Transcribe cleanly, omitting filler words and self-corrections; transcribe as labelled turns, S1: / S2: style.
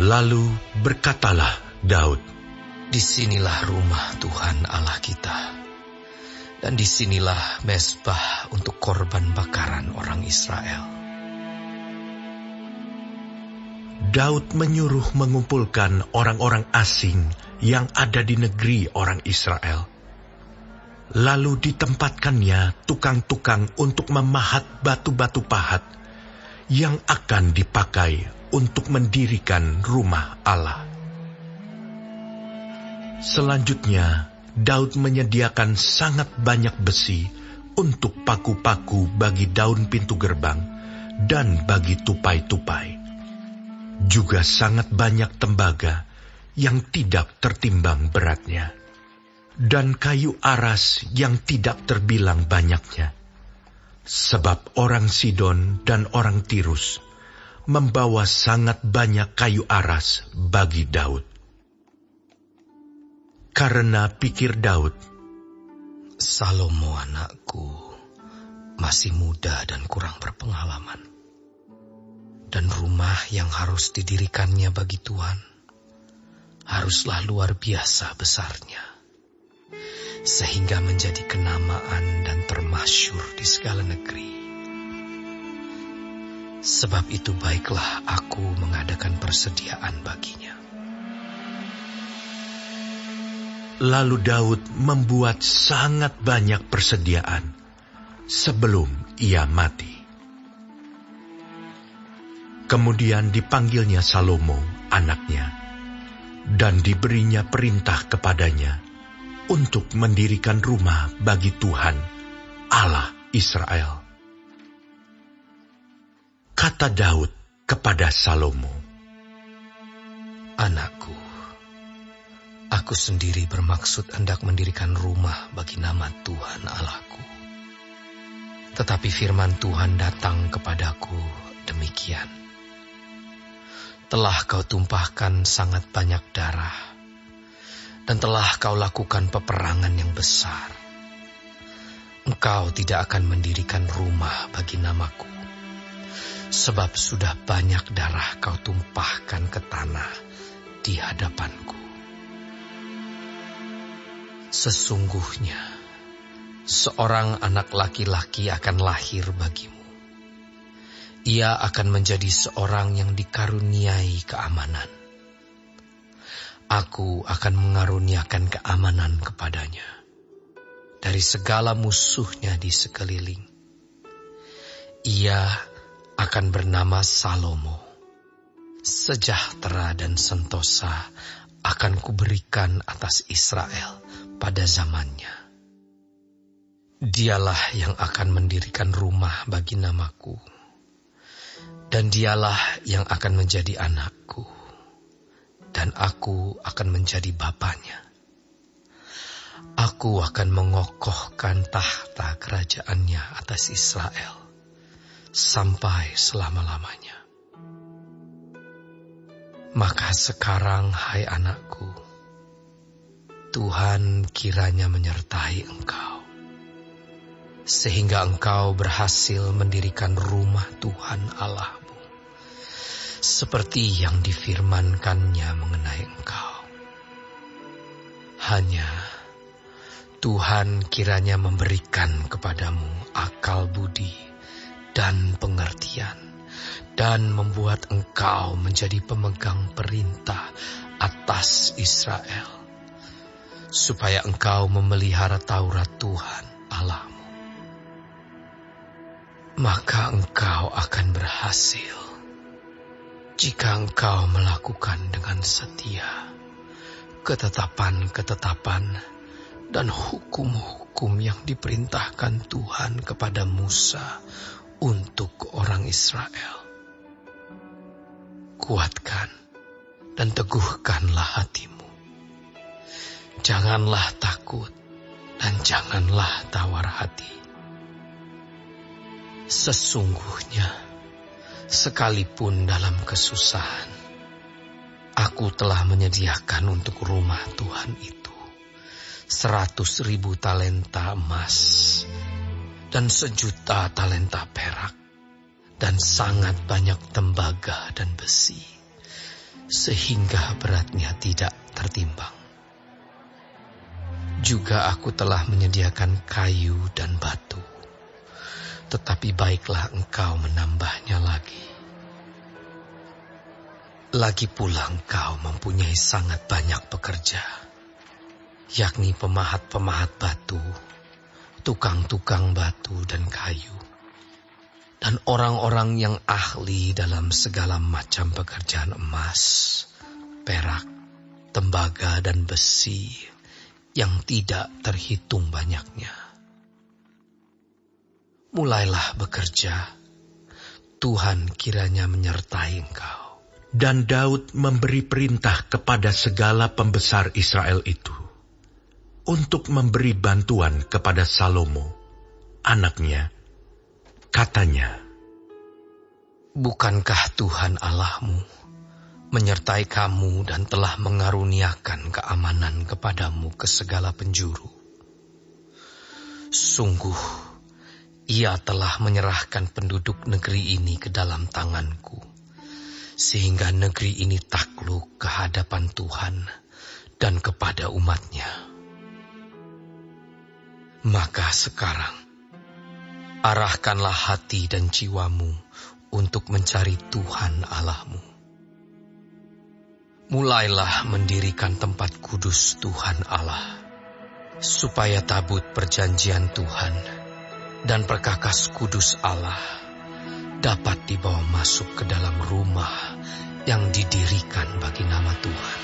S1: Lalu berkatalah Daud,
S2: "Disinilah rumah Tuhan Allah kita, dan disinilah mezbah untuk korban bakaran orang Israel."
S1: Daud menyuruh mengumpulkan orang-orang asing yang ada di negeri orang Israel. Lalu ditempatkannya tukang-tukang untuk memahat batu-batu pahat yang akan dipakai untuk mendirikan rumah Allah. Selanjutnya, Daud menyediakan sangat banyak besi untuk paku-paku bagi daun pintu gerbang dan bagi tupai-tupai. Juga sangat banyak tembaga yang tidak tertimbang beratnya, dan kayu aras yang tidak terbilang banyaknya. Sebab orang Sidon dan orang Tirus membawa sangat banyak kayu aras bagi Daud. Karena pikir Daud,
S2: "Salomo anakku masih muda dan kurang berpengalaman, dan rumah yang harus didirikannya bagi Tuhan haruslah luar biasa besarnya, sehingga menjadi kenamaan dan termasyhur di segala negeri. Sebab itu baiklah aku mengadakan persediaan baginya."
S1: Lalu Daud membuat sangat banyak persediaan sebelum ia mati. Kemudian dipanggilnya Salomo, anaknya, dan diberinya perintah kepadanya untuk mendirikan rumah bagi Tuhan, Allah Israel. Kata Daud kepada Salomo,
S2: "Anakku, aku sendiri bermaksud hendak mendirikan rumah bagi nama Tuhan Allahku. Tetapi firman Tuhan datang kepadaku demikian: Telah kau tumpahkan sangat banyak darah, dan telah kau lakukan peperangan yang besar. Engkau tidak akan mendirikan rumah bagi namaku, sebab sudah banyak darah kau tumpahkan ke tanah di hadapanku. Sesungguhnya seorang anak laki-laki akan lahir bagimu. Ia akan menjadi seorang yang dikaruniai keamanan. Aku akan mengaruniakan keamanan kepadanya dari segala musuhnya di sekeliling. Ia akan bernama Salomo. Sejahtera dan sentosa akan kuberikan atas Israel pada zamannya. Dialah yang akan mendirikan rumah bagi namaku, dan dialah yang akan menjadi anakku, dan aku akan menjadi bapanya. Aku akan mengokohkan tahta kerajaannya atas Israel sampai selama-lamanya. Maka sekarang, hai anakku, Tuhan kiranya menyertai engkau, sehingga engkau berhasil mendirikan rumah Tuhan Allahmu, seperti yang difirmankannya mengenai engkau. Hanya Tuhan kiranya memberikan kepadamu akal budi dan pengertian, dan membuat engkau menjadi pemegang perintah atas Israel, supaya engkau memelihara Taurat Tuhan Allahmu. Maka engkau akan berhasil jika engkau melakukan dengan setia ketetapan-ketetapan dan hukum-hukum yang diperintahkan Tuhan kepada Musa untuk orang Israel. Kuatkan dan teguhkanlah hatimu. Janganlah takut dan janganlah tawar hati. Sesungguhnya, sekalipun dalam kesusahan, aku telah menyediakan untuk rumah Tuhan itu 100.000 talenta emas dan 1.000.000 talenta perak dan sangat banyak tembaga dan besi, sehingga beratnya tidak tertimbang. Juga aku telah menyediakan kayu dan batu, tetapi baiklah engkau menambahnya lagi. Lagi pula engkau mempunyai sangat banyak pekerja, yakni pemahat-pemahat batu, tukang-tukang batu dan kayu, dan orang-orang yang ahli dalam segala macam pekerjaan emas, perak, tembaga, dan besi, yang tidak terhitung banyaknya. Mulailah bekerja, Tuhan kiranya menyertai engkau.
S1: Dan Daud memberi perintah kepada segala pembesar Israel itu untuk memberi bantuan kepada Salomo, anaknya. Katanya,
S2: bukankah Tuhan Allahmu menyertai kamu dan telah mengaruniakan keamanan kepadamu ke segala penjuru? Sungguh, Ia telah menyerahkan penduduk negeri ini ke dalam tanganku, sehingga negeri ini takluk ke hadapan Tuhan dan kepada umat-Nya. Maka sekarang, arahkanlah hati dan jiwamu untuk mencari Tuhan Allahmu. Mulailah mendirikan tempat kudus Tuhan Allah, supaya tabut perjanjian Tuhan dan perkakas kudus Allah dapat dibawa masuk ke dalam rumah yang didirikan bagi nama Tuhan.